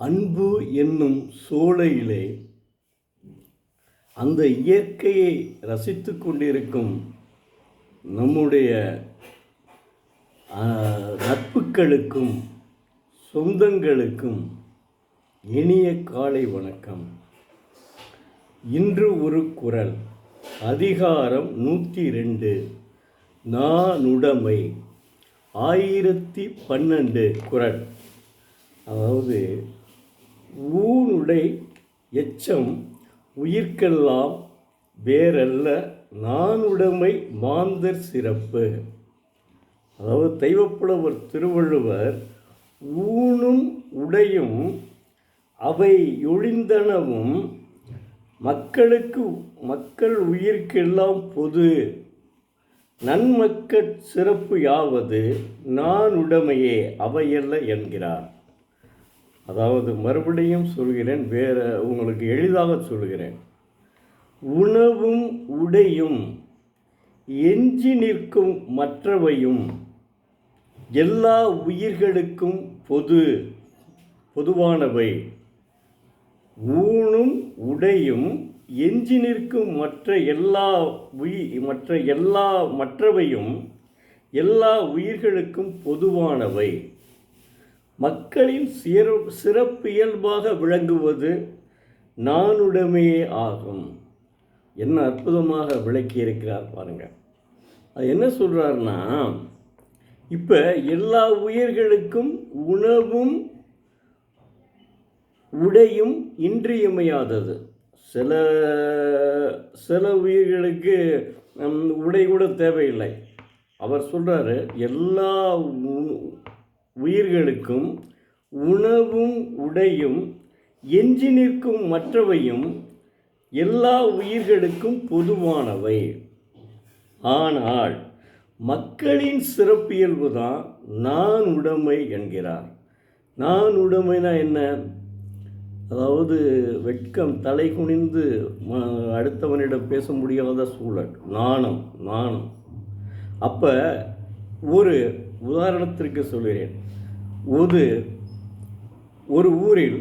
அன்பு என்னும் சோலையிலே அந்த இயற்கையை ரசித்து கொண்டிருக்கும் நம்முடைய நட்புகளுக்கும் சொந்தங்களுக்கும் இனிய காலை வணக்கம். இன்று ஒரு குறள், அதிகாரம் 102, நானுடைமை, 1012 குறள். அதாவது, ஊனுடை எச்சம் உயிர்க்கெல்லாம் வேறல்ல, நானுடைமை மாந்தர் சிறப்பு. அதாவது தெய்வப்புலவர் திருவள்ளுவர் ஊனும் உடையும் அவை ஒழிந்தனவும் மக்கள் உயிர்க்கெல்லாம் பொது, நன்மக்கட் சிறப்பு யாவது நானுடைமையே அவையல்ல என்கிறார். அதாவது மறுபடியும் சொல்கிறேன், வேற உங்களுக்கு எளிதாக சொல்கிறேன். உணவும் உடையும் எஞ்சி நிற்கும் மற்றவையும் எல்லா உயிர்களுக்கும் பொதுவானவை. ஊனும் உடையும் எஞ்சி நிற்கும் மற்றவையும் எல்லா உயிர்களுக்கும் பொதுவானவை. மக்களின் சிறப்பியல்பாக விளங்குவது நானுடைமையே ஆகும். என்ன அற்புதமாக விளக்கி இருக்கிறார் பாருங்க. அது என்ன சொல்றாருன்னா, இப்போ எல்லா உயிர்களுக்கும் உணவும் உடையும் இன்றியமையாதது. சில உயிர்களுக்கு உடை கூட தேவையில்லை. அவர் சொல்கிறாரு, எல்லா உயிர்களுக்கும் உணவும் உடையும் எஞ்சி நிற்கும் மற்றவையும் எல்லா உயிர்களுக்கும் பொதுவானவை. ஆனால் மக்களின் சிறப்பியல்பு தான் நானுடைமை என்கிறார். நானுடைமைனா என்ன? அதாவது வெட்கம், தலை குனிந்து அடுத்தவனிடம் பேச முடியாத சூழல், நாணம். அப்போ ஒரு உதாரணத்திற்கு சொல்கிறேன். ஒரு ஊரில்,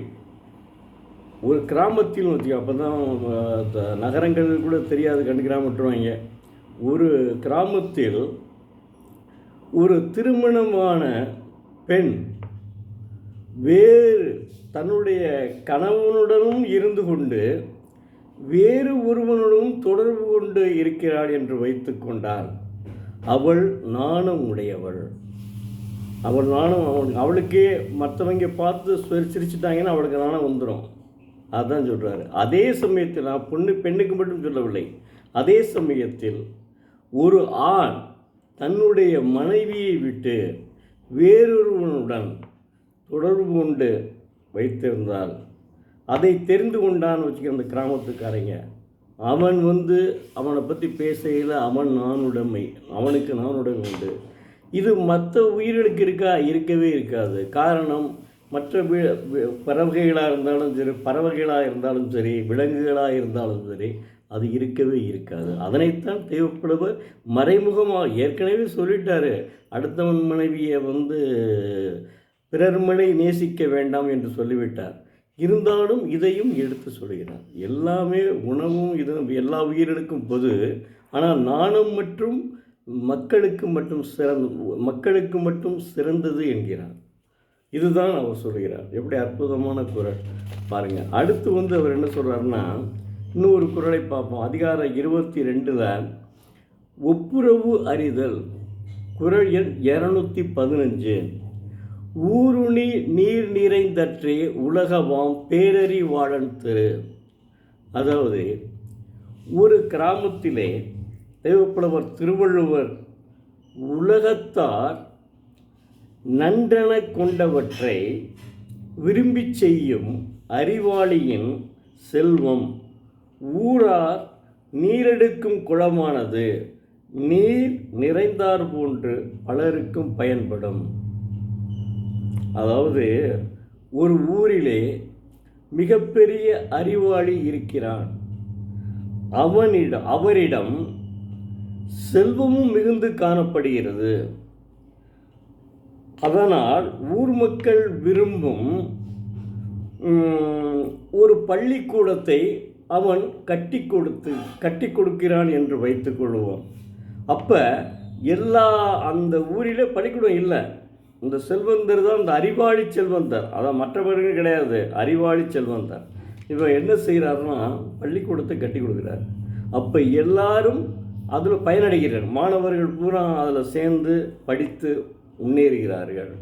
ஒரு கிராமத்தில் வச்சு, அப்போ தான் நகரங்கள் கூட தெரியாது, கிராமட்டுருவாங்க. ஒரு கிராமத்தில் ஒரு திருமணமான பெண் வேறு தன்னுடைய கணவனுடனும் இருந்து கொண்டு வேறு ஒருவனுடன் தொடர்பு கொண்டு இருக்கிறாள் என்று வைத்து கொண்டால் அவள் நாணம் உடையவள். அவளுக்கே மற்றவங்க பார்த்து சிரிச்சுட்டாங்கன்னா அவளுக்கு நாணம் வந்துடும். அதுதான் சொல்கிறாரு. அதே சமயத்தில், நான் பெண்ணுக்கு மட்டும் சொல்லவில்லை, அதே சமயத்தில் ஒரு ஆண் தன்னுடைய மனைவியை விட்டு வேறொருவனுடன் தொடர்பு கொண்டு வைத்திருந்தால், அதை தெரிந்து கொண்டான்னு வச்சுக்க அந்த கிராமத்துக்காரங்க, அவனை பற்றி பேசையில் அவனுக்கு நானுடைமை உண்டு. இது மற்ற உயிர்களுக்கு இருக்கவே இருக்காது. காரணம், மற்ற பறவைகளாக இருந்தாலும் சரி, விலங்குகளாக இருந்தாலும் சரி, அது இருக்கவே இருக்காது. அதனைத்தான் தேவைப்படுவர் மறைமுகமாக ஏற்கனவே சொல்லிட்டாரு. அடுத்தவன் மனைவியை பிறர் மனை நேசிக்க வேண்டாம் என்று சொல்லிவிட்டார். இருந்தாலும் இதையும் எடுத்து சொல்கிறார். எல்லாமே உணவும் இதுவும் எல்லா உயிர்களுக்கும் பொது. ஆனால் நாணம் மற்றும் மக்களுக்கு மட்டும் சிறந்தது என்கிறார். இதுதான் அவர் சொல்கிறார். எப்படி அற்புதமான குறள் பாருங்கள். அடுத்து அவர் என்ன சொல்கிறாருன்னா, இன்னொரு குறளை பார்ப்போம். அதிகாரம் 22, ஒப்புரவு அறிதல், குறள் எண் 215. ஊருணி நீர் நிறைந்தற்றே உலகவாம் பேரறிவாளன் திரு. அதாவது, ஒரு கிராமத்திலே தெய்வப்புலவர் திருவள்ளுவர் உலகத்தார் நன்றென கொண்டவற்றை விரும்பி செய்யும் அறிவாளியின் செல்வம் ஊரார் நீரெடுக்கும் குளமானது நீர் நிறைந்தார் போன்று பலருக்கும் பயன்படும். அதாவது, ஒரு ஊரிலே மிகப்பெரிய அறிவாளி இருக்கிறான். அவரிடம் செல்வமும் மிகுந்து காணப்படுகிறது. அதனால் ஊர் மக்கள் விரும்பும் ஒரு பள்ளிக்கூடத்தை அவன் கட்டி கொடுக்கிறான் என்று வைத்துக்கொள்வோம். அப்போ எல்லா அந்த ஊரிலே பள்ளிக்கூடம் இல்லை. இந்த செல்வந்தர் தான் இந்த அறிவாளி செல்வந்தர், அதான் மற்றவர்கள் கிடையாது, அறிவாளி செல்வந்தர். இவன் என்ன செய்கிறாருன்னா பள்ளிக்கூடத்தை கட்டி கொடுக்குறார். அப்போ எல்லாரும் அதில் பயனடைகிறார். மாணவர்கள் பூரா அதில் சேர்ந்து படித்து முன்னேறுகிறார்கள்.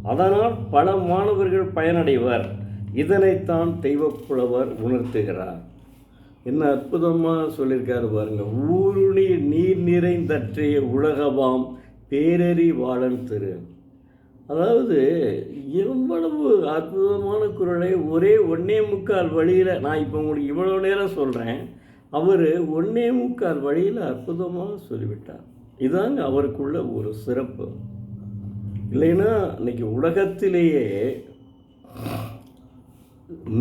அதனால் பல மாணவர்கள் பயனடைவர். இதனைத்தான் தெய்வப்புலவர் உணர்த்துகிறார். என்ன அற்புதமாக சொல்லியிருக்காரு பாருங்க. ஊருணி நீர் நிறைந்தற்றைய உலகவாம் பேரறிவாளன் திரு. அதாவது எவ்வளவு அற்புதமான குரலை ஒன்னே முக்கால் வழியில், நான் இப்போ உங்களுக்கு இவ்வளோ நேரம் சொல்கிறேன், அவர் 1.25 வழியில் அற்புதமாக சொல்லிவிட்டார். இதாங்க அவருக்குள்ள ஒரு சிறப்பு. இல்லைன்னா இன்னைக்கு உலகத்திலேயே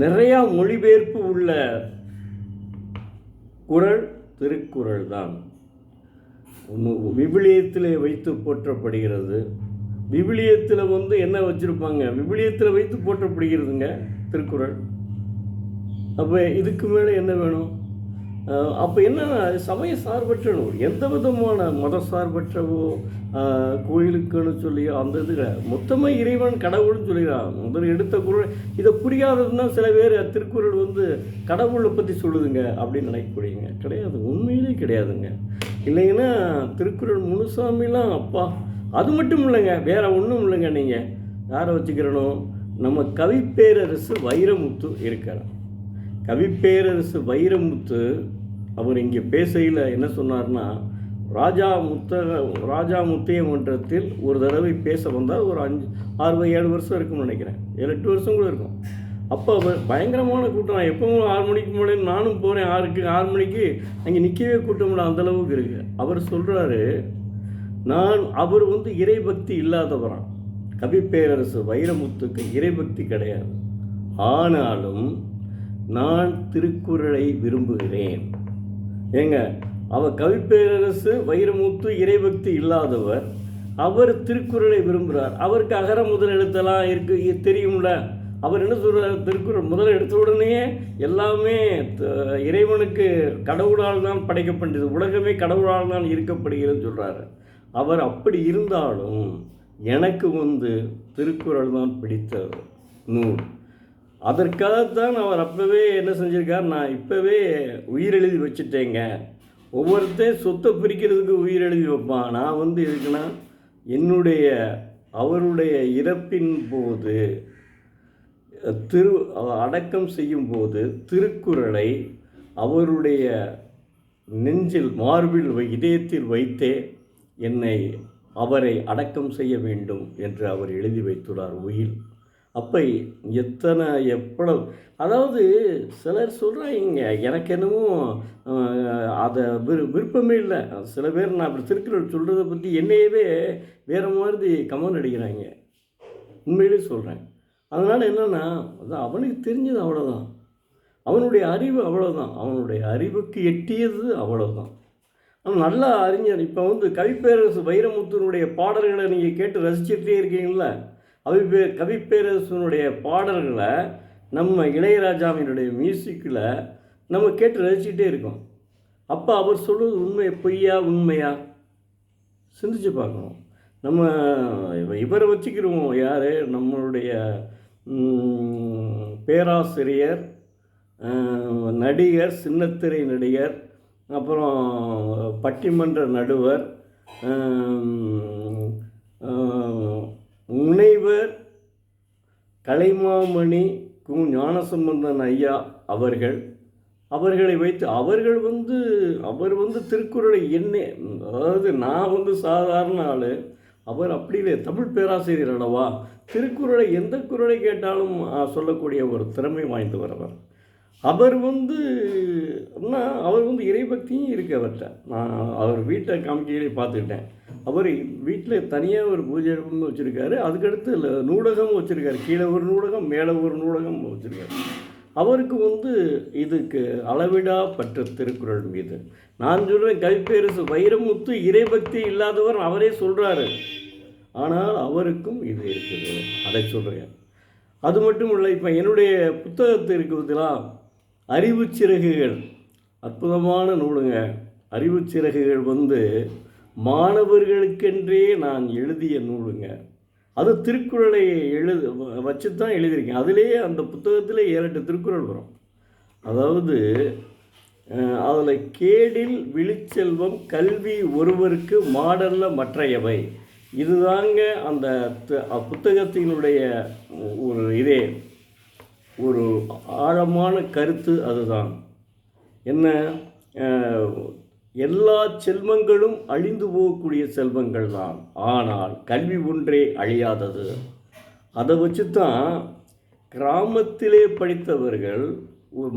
நிறையா மொழிபெயர்ப்பு உள்ள குறள் திருக்குறள் தான். விவிலியத்தில் வைத்து போற்றப்படுகிறது. விவிலியத்தில் என்ன வச்சுருப்பாங்க, விவிலியத்தில் வைத்து போற்றப்படுகிறதுங்க திருக்குறள். அப்போ இதுக்கு மேலே என்ன வேணும்? அப்போ என்னன்னா சமய சார்பற்ற நூல், எந்த விதமான மத சார்பற்றவோ கோயிலுக்குன்னு சொல்லி அந்த இதில் மொத்தமாக இறைவன் கடவுள்னு சொல்லிடுறான். முதல்ல எடுத்த குறள் இதை புரியாததுன்னா சில பேர் திருக்குறள் கடவுளை பற்றி சொல்லுதுங்க அப்படின்னு நினைக்கக்கூடியங்க. கிடையாது, உண்மையிலே கிடையாதுங்க. இல்லைங்கன்னா திருக்குறள் முனுசாமிலாம் அப்பா அது மட்டும் இல்லைங்க, வேற ஒன்றும் இல்லைங்க. நீங்கள் யாரை வச்சுக்கிறணும்? நம்ம கவிப்பேரரசு வைரமுத்து இருக்கிறார். கவிப்பேரரசு வைரமுத்து அவர் இங்கே பேசையில் என்ன சொன்னார்னா, ராஜா முத்தைய மன்றத்தில் ஒரு தடவை பேச வந்தால் ஒரு 6-7 வருஷம் இருக்கும்னு நினைக்கிறேன், 7-8 வருஷம் கூட இருக்கும். அப்போ அவர் பயங்கரமான கூட்டம். எப்பவும் 6 மணிக்கு மேலே நானும் போகிறேன், 6 மணிக்கு அங்கே நிற்கவே கூட்டம் இல்லை, அந்தளவுக்கு இருக்குது. அவர் சொல்கிறாரு, அவர் இறைபக்தி இல்லாதவரான். கவிப்பேரரசு வைரமுத்துக்கு இறைபக்தி கிடையாது. ஆனாலும் நான் திருக்குறளை விரும்புகிறேன். ஏங்க, கவிப்பேரரசு வைரமுத்து இறைபக்தி இல்லாதவர், அவர் திருக்குறளை விரும்புகிறார். அவருக்கு அகர முதல் எழுத்தெல்லாம் தெரியும்ல. அவர் என்ன சொல்கிறார்? திருக்குறள் முதல் எடுத்த உடனே எல்லாமே இறைவனுக்கு கடவுளால் தான் படைக்கப்பட்டது, உலகமே கடவுளால் தான் இருக்கப்படுகிறதுன்னு சொல்கிறாரு. அவர் அப்படி இருந்தாலும் எனக்கு திருக்குறள் தான் பிடித்த நூல். அதற்காகத்தான் அவர் அப்போவே என்ன செஞ்சிருக்கார், நான் இப்போவே உயிரெழுதி வச்சுட்டேங்க. ஒவ்வொருத்தையும் சொத்தை பிரிக்கிறதுக்கு உயிரெழுதி வைப்பான். நான் இருக்குன்னா அவருடைய இறப்பின் போது அடக்கம் செய்யும் போது திருக்குறளை அவருடைய நெஞ்சில் மார்பில் இதயத்தில் வைத்தே அவரை அடக்கம் செய்ய வேண்டும் என்று அவர் எழுதி வைத்துள்ளார் உயில். அப்போ எவ்வளவு, அதாவது சிலர் சொல்கிறாங்க, எனக்கு என்னமோ அதை விருப்பமே இல்லை. சில பேர் நான் அப்படி திருக்குறள் சொல்கிறத பற்றி என்னையவே வேறு மாதிரி கமெண்ட் அடிக்கிறாங்க. உண்மையிலே சொல்கிறேன். அதனால் என்னென்னா, அவனுக்கு தெரிஞ்சது அவ்வளோதான், அவனுடைய அறிவு அவ்வளோதான், அவனுடைய அறிவுக்கு எட்டியது அவ்வளோதான். அவன் நல்ல அறிஞர். இப்போ கவிப்பேரரசு வைரமுத்துனுடைய பாடல்களை நீங்கள் கேட்டு ரசிச்சுட்டே இருக்கீங்களா? கவிப்பேரரசனுடைய பாடல்களை நம்ம இளையராஜாவினுடைய மியூசிக்கில் நம்ம கேட்டு ரசிச்சுட்டே இருக்கோம். அப்போ அவர் சொல்வது உண்மையா சிந்திச்சு பார்க்கணும். நம்ம இவரை வச்சுக்கிறோம். யார்? நம்மளுடைய பேராசிரியர், நடிகர், சின்னத்திரை நடிகர், அப்புறம் பட்டிமன்ற நடுவர், முனைவர் கலைமாமணி ஞானசம்பந்தன் ஐயா அவர்களை வைத்து அவர் திருக்குறளை அதாவது நான் சாதாரண ஆள், அவர் அப்படி இல்லை, தமிழ் பேராசிரியர் அல்லவா. திருக்குறளை எந்த குறளை கேட்டாலும் சொல்லக்கூடிய ஒரு திறமை வாய்ந்தவர் அவர். அவர் இறைபக்தியும் இருக்கு அவர்கிட்ட. நான் அவர் வீட்டை காமிக்கையிலே பார்த்துக்கிட்டேன். அவர் வீட்டில் தனியாக ஒரு பூஜை வச்சுருக்காரு. அதுக்கடுத்து நூலகம் வச்சுருக்காரு. கீழே ஒரு நூலகம், மேலே ஒரு நூலகம் வச்சுருக்காரு. அவருக்கு இதுக்கு அளவிடா பற்று திருக்குறள் மீது. நான் சொல்கிறேன், கவிப்பேரரசு வைரமுத்து இறைபக்தி இல்லாதவர் அவரே சொல்கிறாரு. ஆனால் அவருக்கும் இது இருக்குது, அதை சொல்கிறேன். அது மட்டும் இல்லை, இப்போ என்னுடைய புத்தகத்து இருக்குதுங்களா, அறிவு சிறகுகள், அற்புதமான நூலுங்க. அறிவு சிறகுகள் வந்து மாணவர்களுக்கென்றே நான் எழுதிய நூலுங்க. அது திருக்குறளை வச்சு தான் எழுதியிருக்கேன். அதிலேயே அந்த புத்தகத்திலே 7-8 திருக்குறள் வரும். அதாவது அதில் கேடில் விழிச்செல்வம் கல்வி ஒருவருக்கு மாடல்ல மற்றையவை, இதுதாங்க அந்த புத்தகத்தினுடைய ஒரு இதே, ஒரு ஆழமான கருத்து. அதுதான் என்ன, எல்லா செல்வங்களும் அழிந்து போகக்கூடிய செல்வங்கள் தான், ஆனால் கல்வி ஒன்றே அழியாதது. அதை வச்சு தான் கிராமத்திலே படித்தவர்கள் ஒரு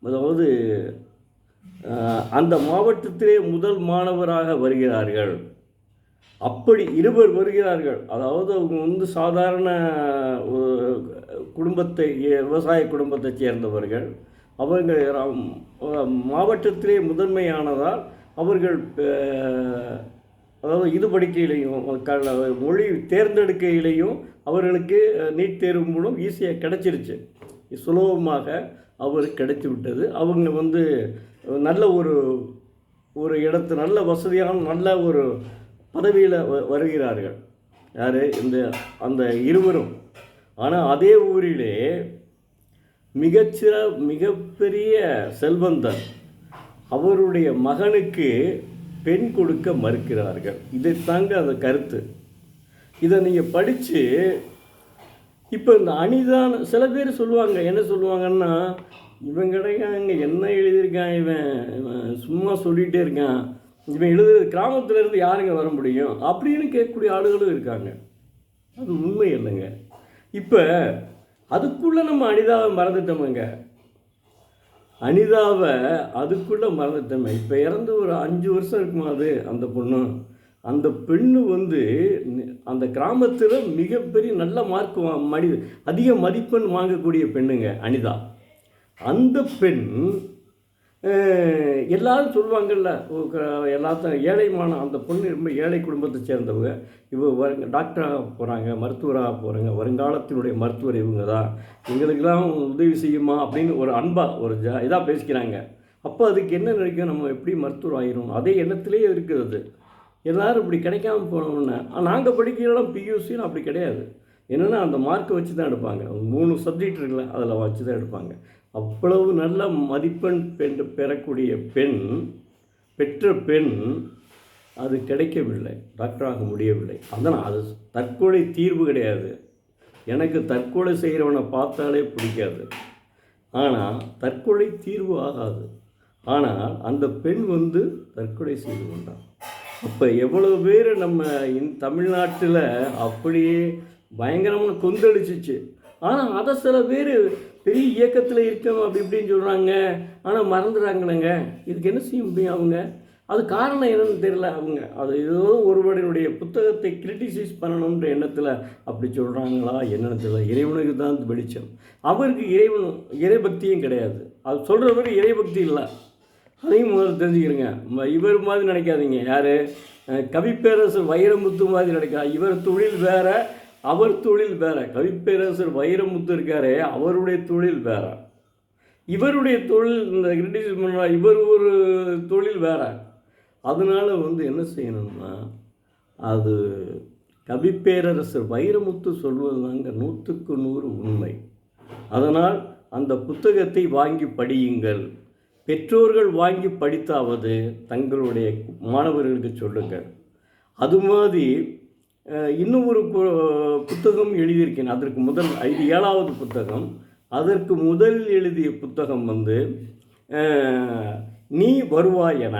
அதாவது அந்த மாவட்டத்திலே முதல் மாணவராக வருகிறார்கள். அப்படி இருவர் வருகிறார்கள். அதாவது அவங்க வந்து சாதாரண குடும்பத்தை, விவசாய குடும்பத்தை சேர்ந்தவர்கள். அவங்க மாவட்டத்திலே முதன்மையானதால் அவர்கள் அதாவது இது படிக்கையிலையும் மொழி தேர்ந்தெடுக்கையிலையும் அவர்களுக்கு நீட் தேர்வு மூலம் ஈஸியாக கிடச்சிருச்சு, சுலபமாக அவருக்கு கிடைத்து விட்டது. அவங்க வந்து நல்ல ஒரு இடத்து, நல்ல வசதியான நல்ல ஒரு பதவியில் வருகிறார்கள். யார், அந்த இருவரும். ஆனால் அதே ஊரிலே மிகப்பெரிய செல்வந்தர் அவருடைய மகனுக்கு பெண் கொடுக்க மறுக்கிறார்கள். இதைத்தாங்க அந்த கருத்து. இதை நீங்கள் படித்து இப்போ இந்த அணிதான் சில பேர் சொல்லுவாங்க, என்ன சொல்லுவாங்கன்னா, இவன் கிடைக்காங்க, என்ன எழுதியிருக்கான், இவன் சும்மா சொல்லிகிட்டே இருக்கான், இவன் கிராமத்திலேருந்து யாருங்க வர முடியும் அப்படின்னு கேட்கக்கூடிய ஆளுகளும் இருக்காங்க. அது உண்மை இல்லைங்க. இப்போ அதுக்குள்ளே நம்ம அனிதாவை மறந்துட்டோமுங்க. அனிதாவை அதுக்குள்ளே மறந்துட்டோமே. இப்போ இறந்து ஒரு 5 வருஷம் இருக்குமா அது அந்த பொண்ணு. அந்த பெண்ணு வந்து அந்த கிராமத்தில் மிகப்பெரிய நல்ல மார்க் அதிக மதிப்பெண் வாங்கக்கூடிய பெண்ணுங்க அனிதா. அந்த பெண் எல்லாரும் சொல்லுவாங்கள்ல, எல்லாத்தையும் ஏழைமான அந்த பொண்ணு ரொம்ப ஏழை குடும்பத்தை சேர்ந்தவங்க. டாக்டராக போகிறாங்க, மருத்துவராக போகிறாங்க, வருங்காலத்தினுடைய மருத்துவர் இவங்க தான், எங்களுக்கெல்லாம் உதவி செய்யுமா அப்படின்னு ஒரு அன்பாக ஒரு இதாக பேசிக்கிறாங்க. அப்போ அதுக்கு என்ன நினைக்கும், நம்ம எப்படி மருத்துவர் ஆகிரும், அதே எண்ணத்திலே இருக்கிறது. எல்லோரும் இப்படி கிடைக்காம போனோம்னா, நாங்கள் படிக்கிறோம் பியூசின்னு அப்படி கிடையாது. என்னென்னா அந்த மார்க்கை வச்சு தான் எடுப்பாங்க. 3 சப்ஜெக்ட் இருக்குல்ல, அதில் வச்சு தான் எடுப்பாங்க. அவ்வளவு நல்ல மதிப்பெண் பெறக்கூடிய பெற்ற பெண் அது கிடைக்கவில்லை, டாக்டராக முடியவில்லை. அதனால் அது தற்கொலை தீர்வு கிடையாது. எனக்கு தற்கொலை செய்கிறவனை பார்த்தாலே பிடிக்காது, ஆனால் தற்கொலை தீர்வு ஆகாது. ஆனால் அந்த பெண் வந்து தற்கொலை செய்து கொண்டான். அப்போ எவ்வளோ பேர் நம்ம தமிழ்நாட்டில் அப்படியே பயங்கரமாக கொந்தளிச்சிச்சு. ஆனால் அதை சில பேர் பெரிய இயக்கத்தில் இருக்கணும் அப்படி இப்படின்னு சொல்கிறாங்க, ஆனால் மறந்துடுறாங்களேங்க. இதுக்கு என்ன செய்ய முடியும் அவங்க? அது காரணம் என்னன்னு தெரியல. அவங்க அது ஏதோ ஒருவருடைய புத்தகத்தை கிரிட்டிசைஸ் பண்ணணுன்ற எண்ணத்தில் அப்படி சொல்கிறாங்களா என்னென்னு தெரியல. இறைவனுக்கு தான் வெளிச்சம். அவருக்கு இறைபக்தியும் கிடையாது. அது சொல்கிறவர் இறைபக்தி இல்லை, அதையும் முதல்ல தெரிஞ்சுக்கிறேங்க. இவர் மாதிரி நினைக்காதீங்க. யார், கவிப்பேரரசர் வைரமுத்து மாதிரி நினைக்கிறா. இவர் தொழில் வேறு, அவர் தொழில் வேறு. கவிப்பேரரசர் வைரமுத்து இருக்காரே, அவருடைய தொழில் வேறு, இவருடைய தொழில் இந்த கிரிட்டிசைஸ் பண்ணுறா, இவர் ஒரு தொழில் வேறு. அதனால் வந்து என்ன செய்யணும்னா, அது கவிப்பேரரசர் வைரமுத்து சொல்வது தாங்க 100க்கு 100 உண்மை. அதனால் அந்த புத்தகத்தை வாங்கி படியுங்கள். பெற்றோர்கள் வாங்கி படித்தாவது தங்களுடைய மாணவர்களுக்கு சொல்லுங்கள். அது மாதிரி இன்னும் ஒரு புத்தகம் எழுதியிருக்கேன். அதற்கு இது 7வது புத்தகம். அதற்கு முதல் எழுதிய புத்தகம் வந்து நீ வருவாய் என.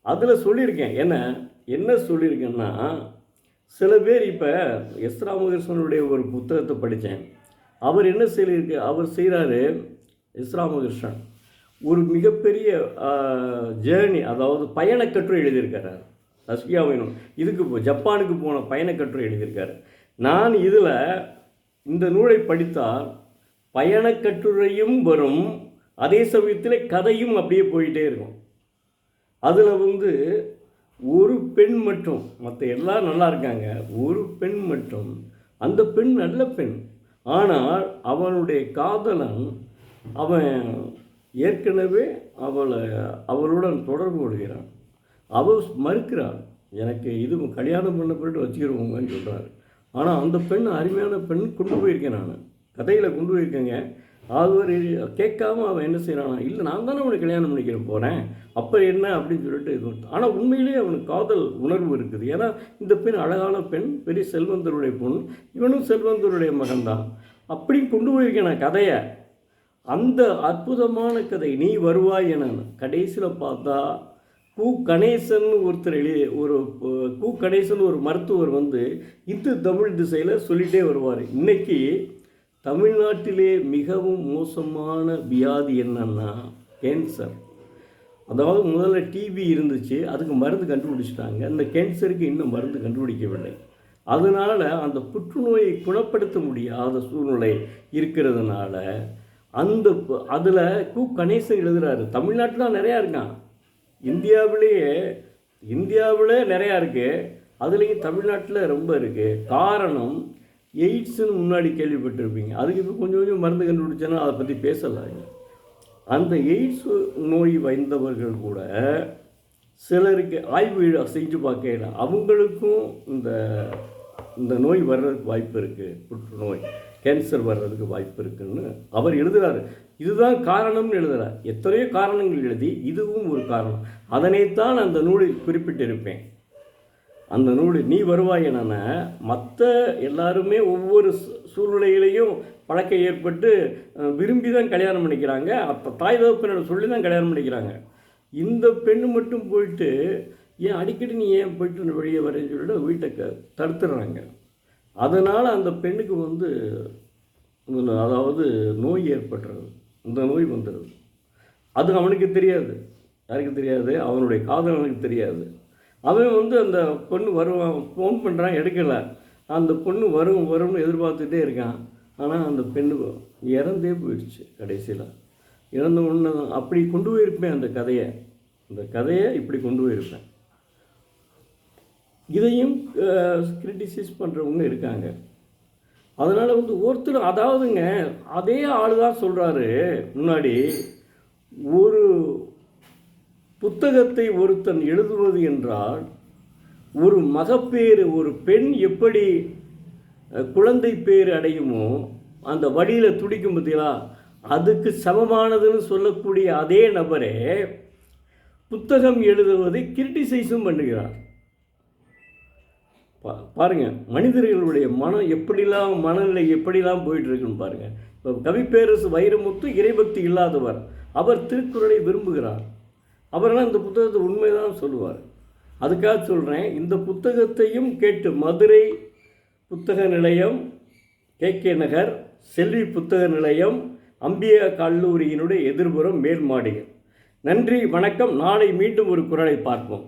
அதில் சொல்லியிருக்கேன். என்ன சொல்லியிருக்கேன்னா, சில பேர் இப்போ எஸ் ராமகிருஷ்ணனுடைய ஒரு புத்தகத்தை படித்தேன். அவர் என்ன செய்கிறாரு, எஸ் ராமகிருஷ்ணன் ஒரு மிகப்பெரிய ஜேர்னி, அதாவது பயணக்கட்டுரை எழுதியிருக்கிறார். ரஷ்யாவின் ஜப்பானுக்கு போன பயணக்கட்டுரை எழுதியிருக்காரு. நான் இந்த நூலை படித்தால் பயணக்கட்டுரையும் வரும், அதே சமயத்தில் கதையும் அப்படியே போயிட்டே இருக்கும். அதில் வந்து ஒரு பெண் மட்டும், மற்ற எல்லாம் நல்லா இருக்காங்க, ஒரு பெண் மட்டும், அந்த பெண் நல்ல பெண், ஆனால் அவனுடைய காதலன் அவன் ஏற்கனவே அவளுடன் தொடர்பு கொள்கிறான். அவள் மறுக்கிறாள், எனக்கு இது கல்யாணம் பண்ண பிறகு வச்சுக்கிறவங்கன்னு சொல்கிறாரு. ஆனால் அந்த பெண் அருமையான பெண் கொண்டு போயிருக்கேன், நான் கதையில் கொண்டு போயிருக்கேங்க. அவர் கேட்காம அவன் என்ன செய்கிறானா, இல்லை நான் தானே அவனை கல்யாணம் பண்ணிக்கிற போகிறேன், அப்போ என்ன அப்படின்னு சொல்லிட்டு இது. ஆனால் உண்மையிலேயே அவனுக்கு காதல் உணர்வு இருக்குது. ஏன்னா இந்த பெண் அழகான பெண், பெரிய செல்வந்தருடைய பொண்ணு, இவனும் செல்வந்தருடைய மகன்தான். அப்படி கொண்டு போயிருக்கேன் நான் கதையை. அந்த அற்புதமான கதை நீ வருவாய் என கடைசியில் பார்த்தா கு. கணேசன் ஒருத்தர் கு. கணேசன் ஒரு மருத்துவர் இந்து தமிழ் திசையில் சொல்லிகிட்டே வருவார். இன்றைக்கி தமிழ்நாட்டிலே மிகவும் மோசமான வியாதி என்னன்னா கேன்சர். அதாவது முதல்ல டிபி இருந்துச்சு, அதுக்கு மருந்து கண்டுபிடிச்சிட்டாங்க. அந்த கேன்சருக்கு இன்னும் மருந்து கண்டுபிடிக்கவில்லை. அதனால் அந்த புற்றுநோயை குணப்படுத்த முடியாத சூழ்நிலை இருக்கிறதுனால அதில் கு. கணேசன் எழுதுகிறாரு. தமிழ்நாட்டில் தான் நிறையா இருக்கான், இந்தியாவிலே நிறையா இருக்குது, அதுலேயும் தமிழ்நாட்டில் ரொம்ப இருக்குது. காரணம் எய்ட்ஸ்ன்னு முன்னாடி கேள்விப்பட்டிருப்பீங்க. அதுக்கு இப்போ கொஞ்சம் கொஞ்சம் மருந்து கண்டுபிடிச்சேன்னா அதை பற்றி பேசலாங்க. அந்த எய்ட்ஸ் நோய் வந்தவர்கள் கூட சிலருக்கு ஆய்வு செஞ்சு பார்க்கல, அவங்களுக்கும் இந்த நோய் வர்றதுக்கு வாய்ப்பு இருக்குது, புற்றுநோய் கேன்சர் வர்றதுக்கு வாய்ப்பு இருக்குதுன்னு அவர் எழுதுகிறார். இதுதான் காரணம்னு எழுதுகிறார். எத்தனையோ காரணங்கள் எழுதி இதுவும் ஒரு காரணம். அதனைத்தான் அந்த நூலில் குறிப்பிட்டிருப்பேன். அந்த நூலில் நீ வருவாய் என மற்ற எல்லாருமே ஒவ்வொரு சூழ்நிலையிலையும் பழக்கம் ஏற்பட்டு விரும்பி தான் கல்யாணம் பண்ணிக்கிறாங்க. அப்போ தாய் தகப்பனோட சொல்லி தான் கல்யாணம் பண்ணிக்கிறாங்க. இந்த பெண்ணு மட்டும் போயிட்டு ஏன் அடிக்கடி நீ ஏன் போயிட்டு வெளியே வரேன்னு சொல்லிட்டு வீட்டை தடுத்துடுறாங்க. அதனால் அந்த பெண்ணுக்கு அதாவது நோய் ஏற்படுறது, இந்த நோய் வந்துடுது. அது அவனுக்கு தெரியாது, யாருக்கு தெரியாது, அவனுடைய காதலனுக்கு தெரியாது. அவன் அந்த பொண்ணு வருவான், ஃபோன் பண்ணுறான், எடுக்கலை. அந்த பொண்ணு வரும்னு எதிர்பார்த்துட்டே இருக்கான். ஆனால் அந்த பெண்ணு இறந்தே போயிடுச்சு. கடைசியில் இறந்த ஒன்று அப்படி கொண்டு போயிருப்பேன் அந்த கதையை இப்படி கொண்டு போயிருப்பேன். இதையும் கிரிட்டிசைஸ் பண்ணுறவங்க இருக்காங்க. அதனால் ஒருத்தர் அதாவதுங்க அதே ஆள் தான் சொல்கிறாரு முன்னாடி, ஒரு புத்தகத்தை ஒருத்தன் எழுதுவது என்றால் ஒரு மகப்பேறு, ஒரு பெண் எப்படி குழந்தை பேர் அடையுமோ அந்த வழியில் துடிக்கும் பற்றியா, அதுக்கு சமமானதுன்னு சொல்லக்கூடிய அதே நபரே புத்தகம் எழுதுவதை கிரிட்டிசைஸும் பண்ணுகிறார். பாருங்கள், மனிதர்களுடைய மனநிலை எப்படிலாம் போயிட்டுருக்குன்னு பாருங்கள். இப்போ கவிப்பேரரசு வைரமுத்து இறைபக்தி இல்லாதவர், அவர் திருக்குறளை விரும்புகிறார். அவரெல்லாம் இந்த புத்தகத்தை உண்மைதான் சொல்லுவார். அதுக்காக சொல்கிறேன், இந்த புத்தகத்தையும் கேட்டு மதுரை புத்தக நிலையம், KK நகர், செல்வி புத்தக நிலையம், அம்பியா கல்லூரியினுடைய எதிர்புறம் மேல் மாடிகள். நன்றி, வணக்கம். நாளை மீண்டும் ஒரு குறளை பார்ப்போம்.